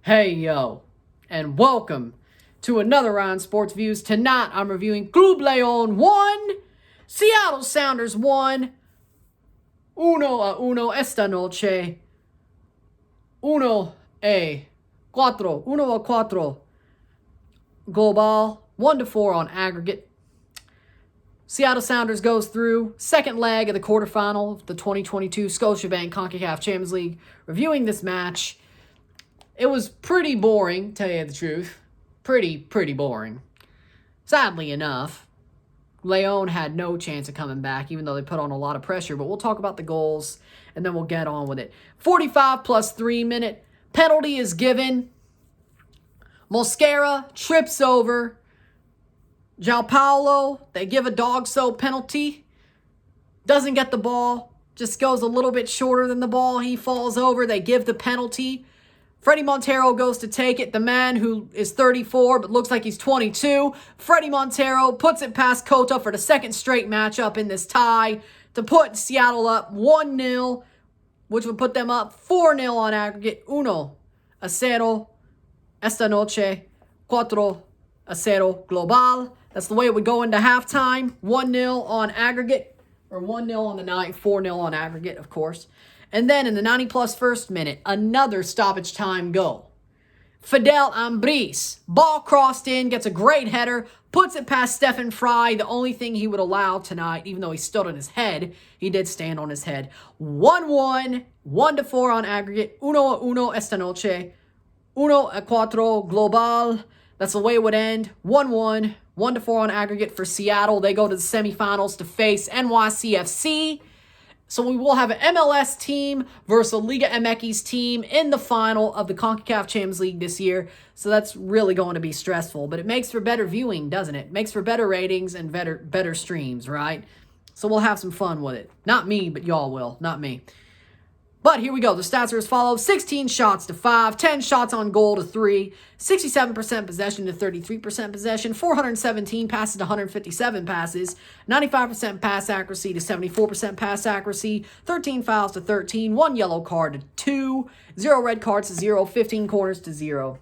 Hey yo, and welcome to another round of Sports Views. Tonight I'm reviewing Club León 1, Seattle Sounders 1, 1-1 esta noche, 1-4 global, 1-4 on aggregate. Seattle Sounders goes through second leg of the quarterfinal of the 2022 Scotiabank Concacaf Champions League. Reviewing this match, it was pretty boring, tell you the truth. Pretty boring. Sadly enough, León had no chance of coming back, even though they put on a lot of pressure. But we'll talk about the goals, and then we'll get on with it. 45 plus 3 minute penalty is given. Mosquera trips over João Paulo. They give a dog soap penalty. Doesn't get the ball. Just goes a little bit shorter than the ball. He falls over. They give the penalty. Freddie Montero goes to take it. The man who is 34 but looks like he's 22. Freddie Montero puts it past Cota for the second straight matchup in this tie to put Seattle up 1-0, which would put them up 4-0 on aggregate. 1-0 esta noche, 4-0 global. That's the way it would go into halftime. 1-0 on aggregate, or 1-0 on the night, 4-0 on aggregate, of course. And then in the 90-plus first minute, another stoppage time goal. Fidel Ambriz, ball crossed in, gets a great header, puts it past Stefan Fry, the only thing he would allow tonight, even though he stood on his head. He did stand on his head. 1-1, 1-4 on aggregate, 1-1 esta noche, 1-4 global. That's the way it would end. 1-1, 1-4 on aggregate for Seattle. They go to the semifinals to face NYCFC. So we will have an MLS team versus a Liga MX team in the final of the Concacaf Champions League this year. So that's really going to be stressful. But it makes for better viewing, doesn't it? It makes for better ratings and better streams, right? So we'll have some fun with it. Not me, but y'all will. Not me. But here we go. The stats are as follows. 16 shots to 5, 10 shots on goal to 3, 67% possession to 33% possession, 417 passes to 157 passes, 95% pass accuracy to 74% pass accuracy, 13 fouls to 13, 1 yellow card to 2, 0 red cards to 0, 15 corners to 0.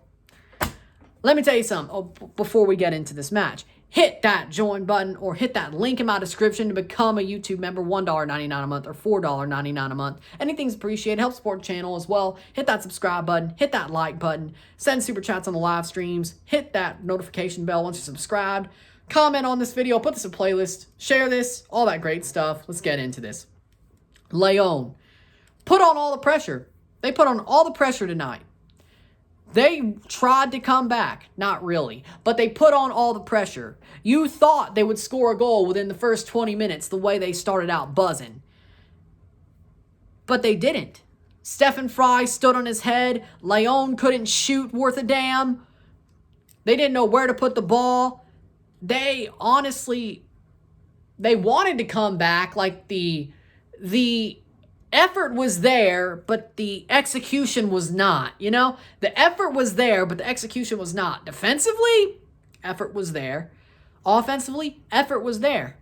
Let me tell you something before we get into this match. Hit that join button or hit that link in my description to become a YouTube member. $1.99 a month or $4.99 a month. Anything's appreciated. Help support the channel as well. Hit that subscribe button. Hit that like button. Send super chats on the live streams. Hit that notification bell once you're subscribed. Comment on this video. Put this in a playlist. Share this. All that great stuff. Let's get into this. León put on all the pressure. They put on all the pressure tonight. They tried to come back. Not really. But they put on all the pressure. You thought they would score a goal within the first 20 minutes the way they started out buzzing. But they didn't. Stefan Fry stood on his head. León couldn't shoot worth a damn. They didn't know where to put the ball. They honestly, they wanted to come back. Like the effort was there, but the execution was not, you know? The effort was there, but the execution was not. Defensively, effort was there. Offensively, effort was there.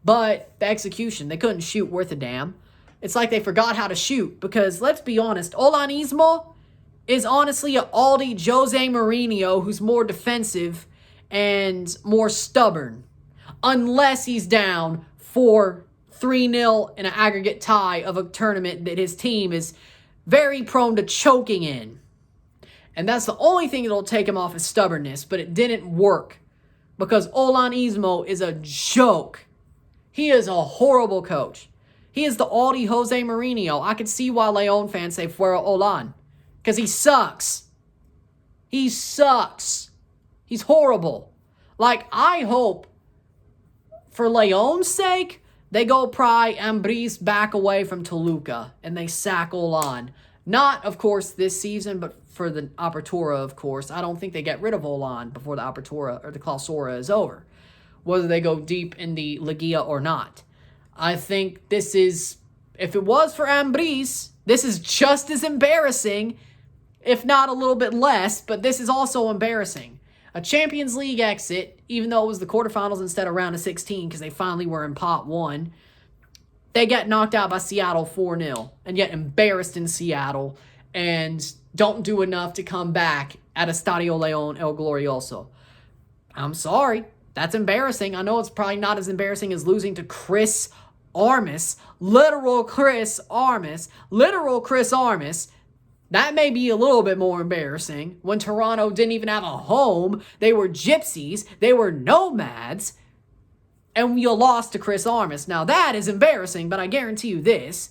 But the execution, they couldn't shoot worth a damn. It's like they forgot how to shoot because, let's be honest, Olanismo is honestly an Aldi Jose Mourinho who's more defensive and more stubborn. Unless he's down for 3-0 in an aggregate tie of a tournament that his team is very prone to choking in. And that's the only thing that'll take him off his stubbornness, but it didn't work because Olanismo is a joke. He is a horrible coach. He is the Aldi Jose Mourinho. I can see why León fans say Fuera Olan, because he sucks. He sucks. He's horrible. Like, I hope for León's sake, they go pry Ambriz back away from Toluca, and they sack Olan. Not, of course, this season, but for the Apertura, of course. I don't think they get rid of Olan before the Apertura or the Clausura is over, whether they go deep in the Ligia or not. I think this is, if it was for Ambriz, this is just as embarrassing, if not a little bit less, but this is also embarrassing. A Champions League exit, even though it was the quarterfinals instead of round of 16 because they finally were in pot 1, they get knocked out by Seattle 4-0 and yet embarrassed in Seattle and don't do enough to come back at Estadio León El Glorioso. I'm sorry. That's embarrassing. I know it's probably not as embarrassing as losing to Chris Armas. Literal Chris Armas. That may be a little bit more embarrassing when Toronto didn't even have a home. They were gypsies. They were nomads. And you lost to Chris Armas. Now that is embarrassing, but I guarantee you this.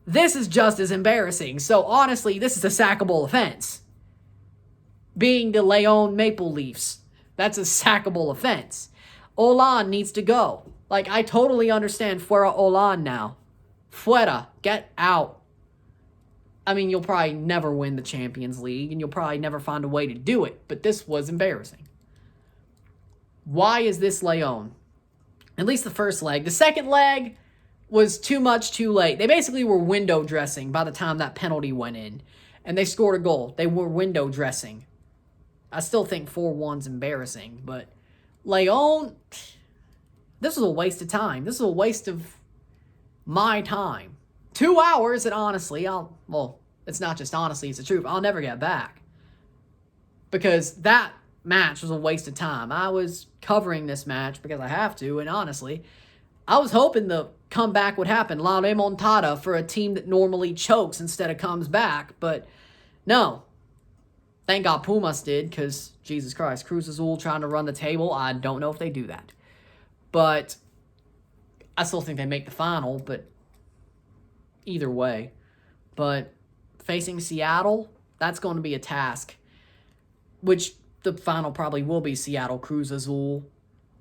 This is just as embarrassing. So honestly, this is a sackable offense. Being the León Maple Leafs. That's a sackable offense. Olan needs to go. Like, I totally understand Fuera Olan now. Fuera. Get out. I mean, you'll probably never win the Champions League, and you'll probably never find a way to do it, but this was embarrassing. Why is this León? At least the first leg. The second leg was too much too late. They basically were window dressing by the time that penalty went in, and they scored a goal. They were window dressing. I still think 4-1's embarrassing, but León, this was a waste of time. This is a waste of my time. 2 hours, and honestly, it's not just honestly, it's the truth. I'll never get back. Because that match was a waste of time. I was covering this match because I have to, and honestly, I was hoping the comeback would happen. La remontada for a team that normally chokes instead of comes back, but no. Thank God Pumas did, because, Jesus Christ, Cruz Azul trying to run the table, I don't know if they do that. But I still think they make the final, but either way. But facing Seattle, that's going to be a task, which the final probably will be Seattle Cruz Azul.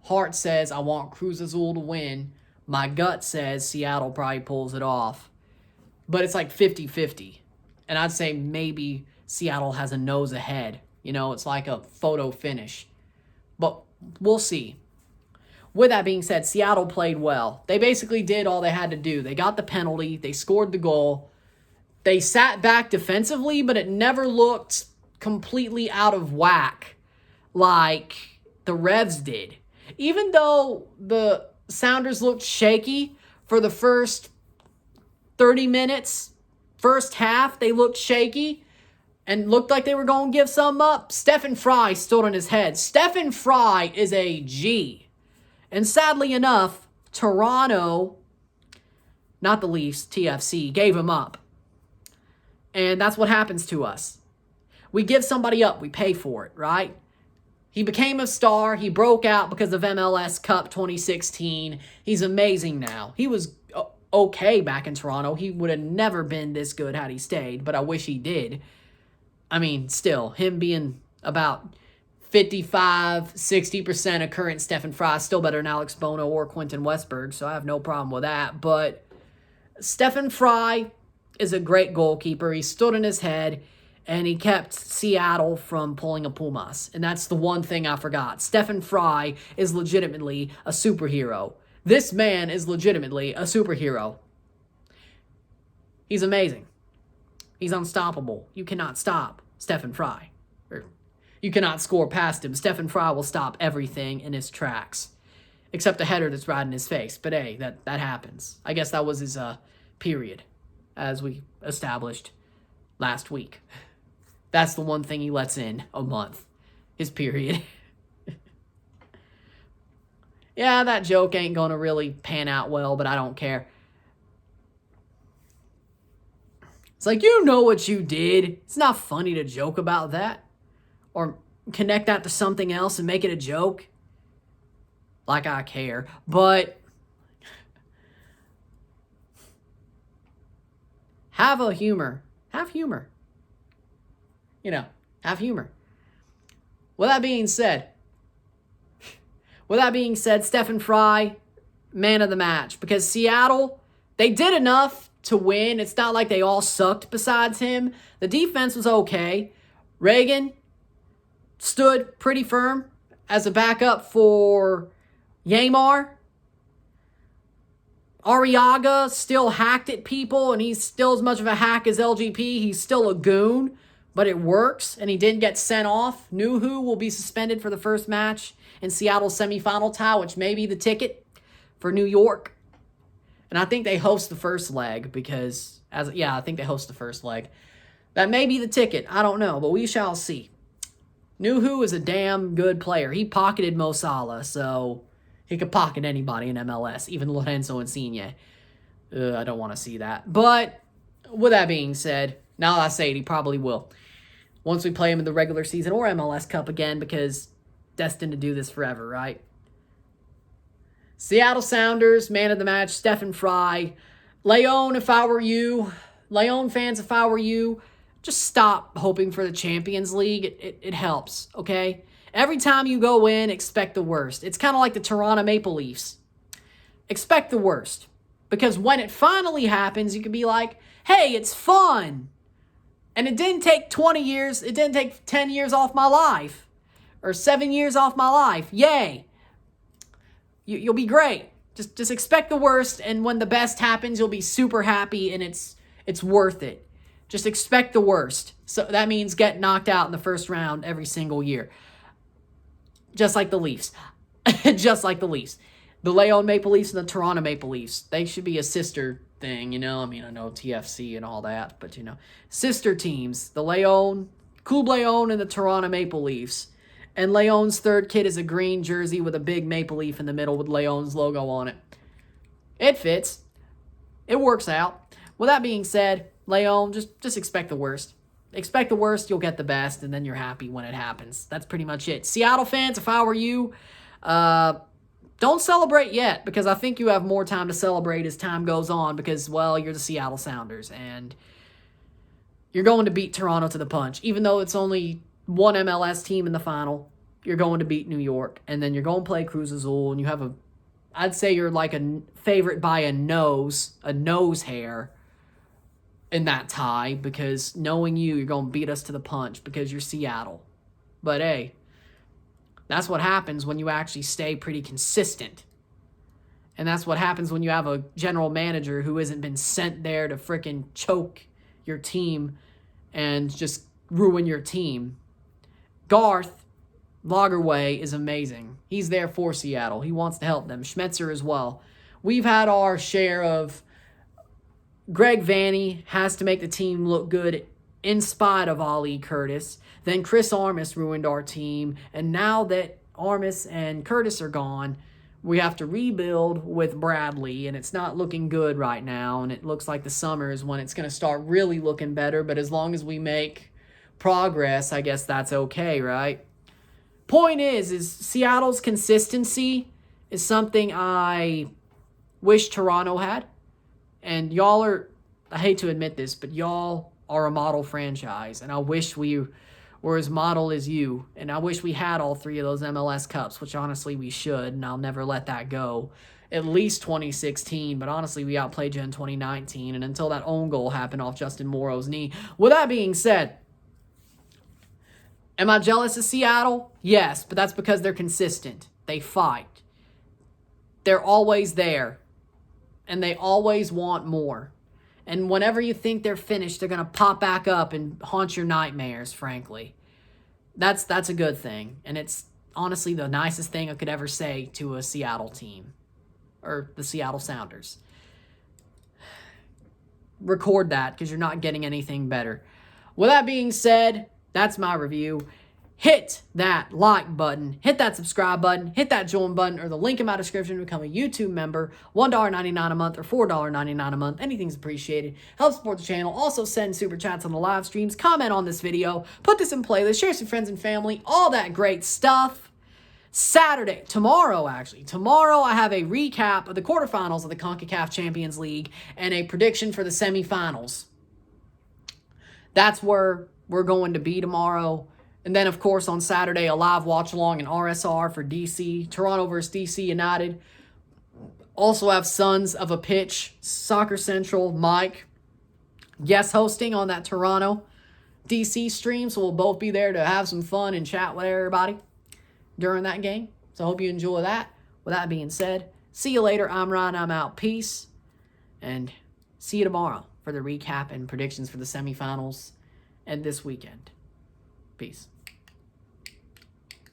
Heart says I want Cruz Azul to win. My gut says Seattle probably pulls it off. But it's like 50-50. And I'd say maybe Seattle has a nose ahead. You know, it's like a photo finish. But we'll see. With that being said, Seattle played well. They basically did all they had to do. They got the penalty. They scored the goal. They sat back defensively, but it never looked completely out of whack like the Revs did. Even though the Sounders looked shaky for the first 30 minutes, first half, they looked shaky and looked like they were going to give some up. Stephen Fry stood on his head. Stephen Fry is a G. And sadly enough, Toronto, not the Leafs, TFC, gave him up. And that's what happens to us. We give somebody up, we pay for it, right? He became a star. He broke out because of MLS Cup 2016. He's amazing now. He was okay back in Toronto. He would have never been this good had he stayed, but I wish he did. I mean, still, him being about 55-60% of current Stephen Fry, still better than Alex Bono or Quentin Westberg, so I have no problem with that. But Stephen Fry is a great goalkeeper. He stood in his head, and he kept Seattle from pulling a Pumas. And that's the one thing I forgot. Stephen Fry is legitimately a superhero. This man is legitimately a superhero. He's amazing. He's unstoppable. You cannot stop Stephen Fry. You cannot score past him. Stephen Fry will stop everything in his tracks. Except a header that's right in his face. But hey, that happens. I guess that was his period, as we established last week. That's the one thing he lets in a month. His period. Yeah, that joke ain't going to really pan out well, but I don't care. It's like, you know what you did. It's not funny to joke about that. Or connect that to something else and make it a joke. Like I care. But have a humor. Have humor. You know, have humor. With that being said, Stephen Fry, man of the match. Because Seattle, they did enough to win. It's not like they all sucked besides him. The defense was okay. Reagan stood pretty firm as a backup for Yamar. Arriaga still hacked at people, and he's still as much of a hack as LGP. He's still a goon, but it works, and he didn't get sent off. Nuhu will be suspended for the first match in Seattle's semifinal tie, which may be the ticket for New York. And I think they host the first leg because, I think they host the first leg. That may be the ticket. I don't know, but we shall see. Nuhu is a damn good player. He pocketed Mo Salah, so he could pocket anybody in MLS, even Lorenzo Insigne. I don't want to see that. But with that being said, now that I say it, he probably will. Once we play him in the regular season or MLS Cup again, because destined to do this forever, right? Seattle Sounders, man of the match, Stephen Fry. León, if I were you, León fans, if I were you, just stop hoping for the Champions League. It helps, okay? Every time you go in, expect the worst. It's kind of like the Toronto Maple Leafs. Expect the worst. Because when it finally happens, you can be like, hey, it's fun. And it didn't take 20 years. It didn't take 10 years off my life. Or 7 years off my life. Yay. You'll be great. Just expect the worst, and when the best happens, you'll be super happy, and it's worth it. Just expect the worst. So that means get knocked out in the first round every single year. Just like the Leafs. Just like the Leafs. The León Maple Leafs and the Toronto Maple Leafs. They should be a sister thing, you know? I mean, I know TFC and all that, but, you know. Sister teams. The León, Club León and the Toronto Maple Leafs. And León's third kit is a green jersey with a big maple leaf in the middle with León's logo on it. It fits. It works out. With that being said, León, just expect the worst. Expect the worst, you'll get the best, and then you're happy when it happens. That's pretty much it. Seattle fans, if I were you, don't celebrate yet, because I think you have more time to celebrate as time goes on, because, well, you're the Seattle Sounders, and you're going to beat Toronto to the punch. Even though it's only one MLS team in the final, you're going to beat New York, and then you're going to play Cruz Azul, and you have I'd say you're like a favorite by a nose hair in that tie, because knowing you're going to beat us to the punch because you're Seattle. But hey, that's what happens when you actually stay pretty consistent. And that's what happens when you have a general manager who hasn't been sent there to frickin' choke your team and just ruin your team. Garth Lagerwey is amazing. He's there for Seattle. He wants to help them. Schmetzer as well. We've had our share of Greg Vanney has to make the team look good in spite of Ali Curtis. Then Chris Armas ruined our team. And now that Armas and Curtis are gone, we have to rebuild with Bradley. And it's not looking good right now. And it looks like the summer is when it's going to start really looking better. But as long as we make progress, I guess that's okay, right? Point is Seattle's consistency is something I wish Toronto had. And y'all are, I hate to admit this, but y'all are a model franchise. And I wish we were as model as you. And I wish we had all three of those MLS Cups, which honestly we should. And I'll never let that go. At least 2016, but honestly we outplayed you in 2019. And until that own goal happened off Justin Morrow's knee. With that being said, am I jealous of Seattle? Yes, but that's because they're consistent. They fight. They're always there. And they always want more. And whenever you think they're finished, they're going to pop back up and haunt your nightmares, frankly. That's a good thing. And it's honestly the nicest thing I could ever say to a Seattle team. Or the Seattle Sounders. Record that, because you're not getting anything better. With that being said, that's my review. Hit that like button, hit that subscribe button, hit that join button, or the link in my description to become a YouTube member. $1.99 a month or $4.99 a month. Anything's appreciated. Help support the channel. Also send super chats on the live streams. Comment on this video. Put this in playlist. Share some friends and family. All that great stuff. Tomorrow I have a recap of the quarterfinals of the Concacaf Champions League and a prediction for the semifinals. That's where we're going to be tomorrow. And then, of course, on Saturday, a live watch-along in RSR for DC. Toronto versus DC United. Also have Sons of a Pitch, Soccer Central, Mike, guest hosting on that Toronto DC stream. So we'll both be there to have some fun and chat with everybody during that game. So I hope you enjoy that. With that being said, see you later. I'm Ryan. I'm out. Peace. And see you tomorrow for the recap and predictions for the semifinals and this weekend. Peace.